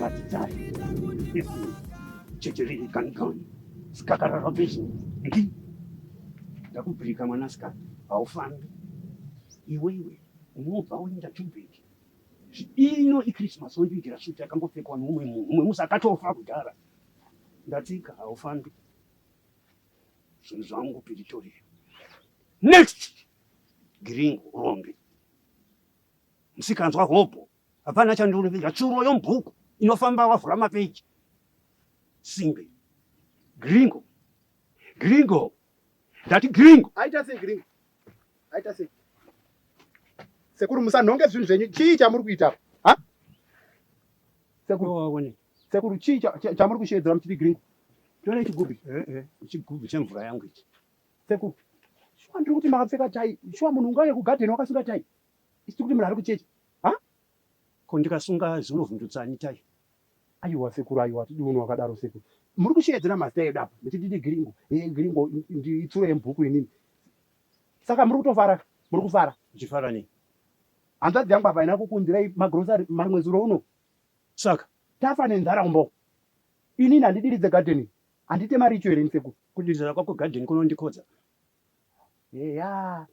Batitari. Checheri kankan. Skakara rabishi. Ndi. Ndakubhirika mwanasikana. Haufambi. Iwewe unobva uenda chubheki. Ino iChristmas wondiitira shuti yakambopfekwa nomumwe munhu. Mumwe musi akatofa kudhara. Ndatika haufambi. Zvinhu zvangu piritoriyo. Next! Giringo rombe. Musikanzwa hopo. Hapana chandinoviga tsuro yomubhuku inofamba wavhura mapeji. Simbe. Giringo. Giringo. Ndati giringo. Aita sei giringo. Aita sei. Sekuru musanhonge zvinhu zvenyu. Chii chamuri kuita? Ha? Sekuru waone. Sekuru chii chamuri kushedzera muchiti giringo? Tore chigubhi. Chigubhi chemvura yangu ichi. Sekuru. Shwa ndiri kuti makapfeka tai. Shwa munhu ungaye kugadheni wakasunga tai. Isiti kuti munhu ari kuchechi. Ha? Ko ndikasunga zvinovhundutsani tai. Aiwa sekuru, aiwa tidi munhu wakadaro sekuru. Muri kushedzera mazita edu apa. Muchiti giringo. Giringo itsuro yemubhuku inini. Saka muri kutofara. Muri kufara. Uchifara nei? Hanzvadzi yangu apa haina kukunzirai magrosari marimwe zuro uno. Saka tafa nenzara umbo. Inini handidiridze gadheni. Handite mari icho here sekuru. Kudiridza kwako gadheni kunondikodza. Eya.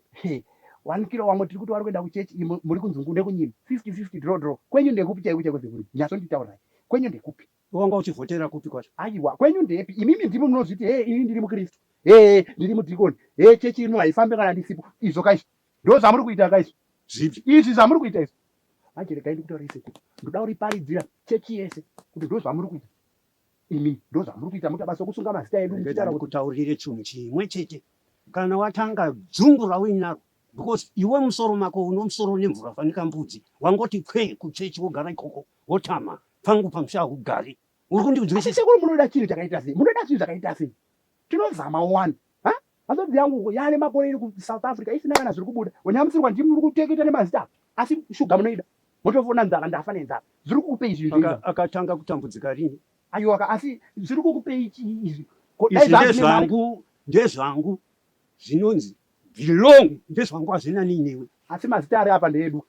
1 kilo wamwe tiri kuti wari kuenda kuchechi muri kunzungunde kunyima 50-50 draw. Kwenyu ndekupi chaiko chako sekuru? Nyasonditaurai. Kwenyu ndekupi? Wanga uchivhotera kupi kwacho? Aiwa, kwenyu ndepi? Imimi ndimo munozviti ini ndiri mukristu. Ndiri mudhikoni. Chechi ino haifambi kana ndisipo. Izvo kaizvo. Ndo zvamuri kuita kaizvo. Zvipi? Izvi zvamuri kuita izvo. Manje regai ndikutaurire sekuru. Ndoda kuriparidzira chechi yese kuti ndo zvamuri kuita. Imi ndo zvamuri kuita mutabasa kusunga mazita edu muchitaura kuti kutaurire chinhu chimwe chete. Kana watanga dzungu rawinaro. Because iwe musoro mako uno musoro nemvura fanika mbudzi. Wangoti kwe kuchechi wogara ikoko. Wotama. Pangu pamusha ugari. Uri kundiudzisa sekuru munoda chinhu chakaita sei? Munoda chinhu chakaita sei? Tinozama one. Ha? Hanzvadzi yangu yane makore iri ku South Africa isina kana zviri kubuda. Wanyamusirwa ndimi muri kuteketa nemazita. Asi shuga munoida. Motofona nzaka ndafa nenzaka. Zviri kukupe izvi zvinhu. Akatanga kutambudzika rini? Aiwa asi zviri kukupe izvi. Ndezvangu zvinonzi belong ndezvangu hazvina ninewe. Asi mazita ari apa ndeedu.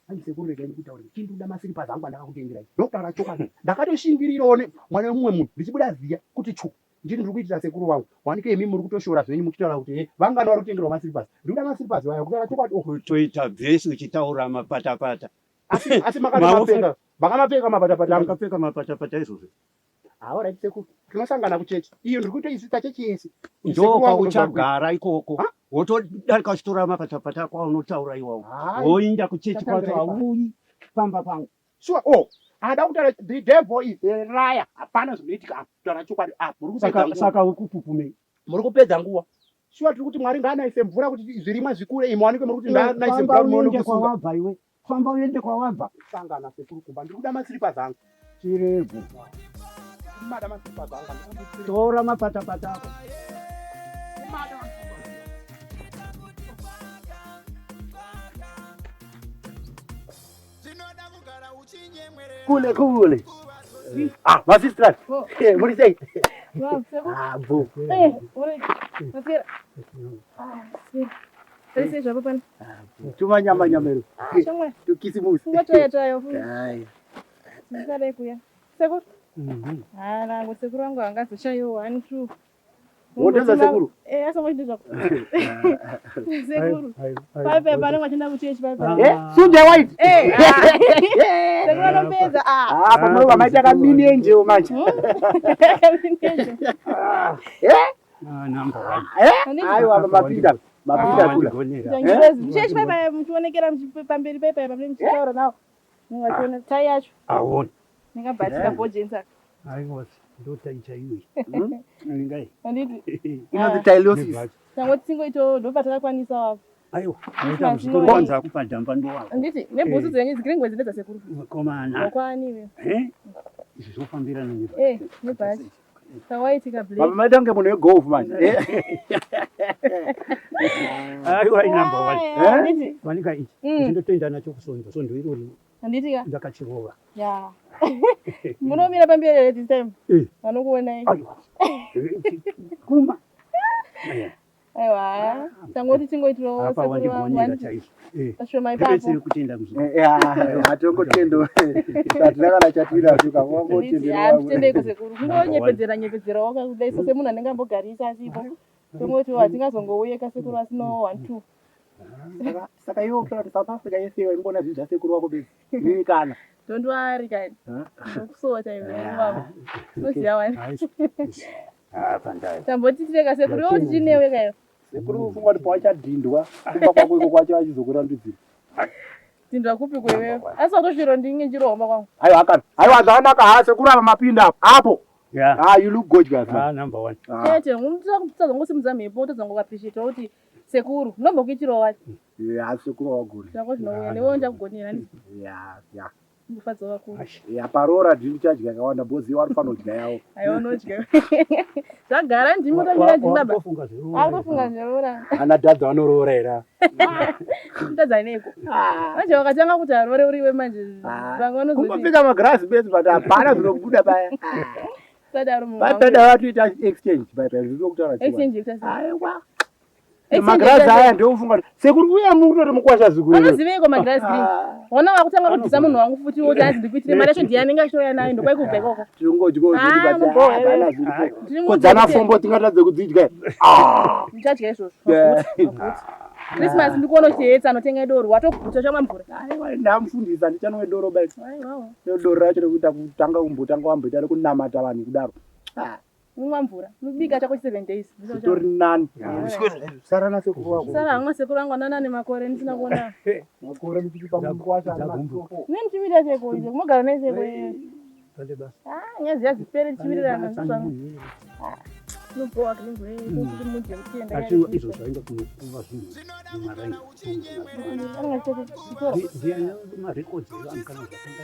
Ani sekuru regai ndikutaurire. Chindoda masiripa zangu andakakutengerai. Ndokutaura chokwadi. Ndakatoshingirirawo mwana wemumwe munhu ndichibuda ziya kuti chu. Ndiri kuitira sekuru wangu. Wanike imi muri kutoshora zvenyu muchitaura kuti vangana vari kutengerwa masiripa. Ndikuda masiripa waya kutaura chokwadi. Kutoita vhesi uchitaura mapatapata. Asi makamapfeka. Makamapfeka mapatapata. Makapfeka mapatapata izvozvo. Alright sekuru. Tinosangana kuchechi. Iyo ndiri kutoisisa chechi yese. Ndoka uchagara ikoko. Wotodarika uchitora mapatapata kwa unotaura iwawo. Woinda kuchechi kwacho auyi pamba pangu. Sure. Ada kutaura the devil is a liar. Hapana zvinoitika. Kutaura chokwadi. Muri kupedza saka ukupupumei. Muri kupedza nguwa. Sure tiri kuti Mwari ngaanaise mvura kuti zvirimwa zvikure imwe wanike muri kuti ngaanaise mvura muone kusunga. Kwawabva iwe. Famba uende kwawabva. Sangana sekuru kumba. Ndiri kuda masiripa zangu. Chirego. Mada masiripa zangu. Tora mapatapata ako. Kule. Masistra. Muri sei? Bu. Masira. Ese já papai. Cuma nyama-nyamero. Chama. Tukisimusi. Ngatoya. Hai. Ngare kuya. Sekuru? Nangu sekuru wangu angazoshayo 1 2. Wotenza sekuru? Asa mwiti zvako. Sekuru. Bye bana mwachenda kuchechi bye. Sunje white. Sekuru anopedza. Pamwe vamaita kamini enje manje. Namba. Aiwa mapinda. Kula. Chechi bye muchionekera pamberi bye pamwe muchitaura nawo. Mwachona tai yacho. Aona. Ningabatika bojenza. Aiwa. Ndotaicha iwe. Ngai. Anditi. Inonzi tylosis. Tangoti singoito ndopatakakwanisa wapo. Aiwa. Ndota muzvikwanza kupadhamba ndowapo. Anditi nebhusu dzenyu dzikiringwe dzinedza sekuru. Komana. Wakwaniwe. Izvi zvofambirana nezvo. Nebhazi. Kawaitika blake. Baba maita kunge munhu wegolf manje. Aiwa inamba 1. Anditi. Wanika ichi. Ndindotoenda nacho kusonzo. Sondo irori. Anditika. Ndakachirova. Ya. Munomira pamberi this time. Vanokuonai. Aiwa. Kuma. Aiwa. tangoti tingoitirawo apa sekuru wangu wandibonyera chaizvo ashoma ipapo pese kutenda muzima atongotendo satina kana chatira tuka wangotendera tendeko sekuru kungonyepedzera wakakudai semunhu anenge ambogarisa asipo tongoti hatingazongouye kasekuru asino 1 2 saka iwo kuti South Africa yese ingona zvinhu zvasekuru wako besi ini kana don't worry guys ndokusota iwe mama unoziva wani tamboti tireka sekuru iwo tichinewe kayo sekuru ufunga kuti pawachadhindwa kumba kwako iko kwacho achizokurambidzira dhindwa kupi kwewewe asi watosviro ndinge njiromba kwangu aiwa zvakanaka ha sekuru apa mapinda apo you look gorgeous man number 1 chete tazongosimudza mhepo tazongokapishita kuti sekuru unombokuitirawo wati sekuru waguri zvangu zvinouya newewo ndakugonera ndikufadza vakuru parora dhindi chadya yakawanda bhozi iwo anofanira kudya yawo aiwa unodya zvagara ndimi utomira dhimbaba akutofunga zverora ana dhadza vanoroora era mutadza neko manje wakatanga kuti arore uriwe manje vamwe vanozopika magirasi besi but hapana zvinobuda paya sadaro pada vatoita exchange zvizokutaura exchange aiwa magirasi aya ndoufunga sekuru uya mutoti mukwasha zikuru anoziveiko magirasi green ona wakutanga kubvisa munhu wangu futi woti azi ndikuitire mari yacho ndiani angashoya nayo ndokwai kubva ikoko kodzana fombo tingatadze kudzidya ndichadya izvozvo krismas ndikuona uchietsa anotenga doro watobvuta chamwa mvura ndamufundisa ndichanwe doro bai doro racho rekuita kutanga kumbotanga wamboita rekunamata vanhu kudaro mumwa mvura mubika chako 7 days tori nani sara nasekuru wako sara hamwe sekuru wangu anana nemakore ndisina kuona makore muchichipa mukwasha nenichivira cheko icho kumogara necheko nyazi yazipere tichivirirana nobowa kilingwe kuti mudye kutienda asi izvo zvainga kuva zvinhu marangi marekodzi evanhu kana zvatenga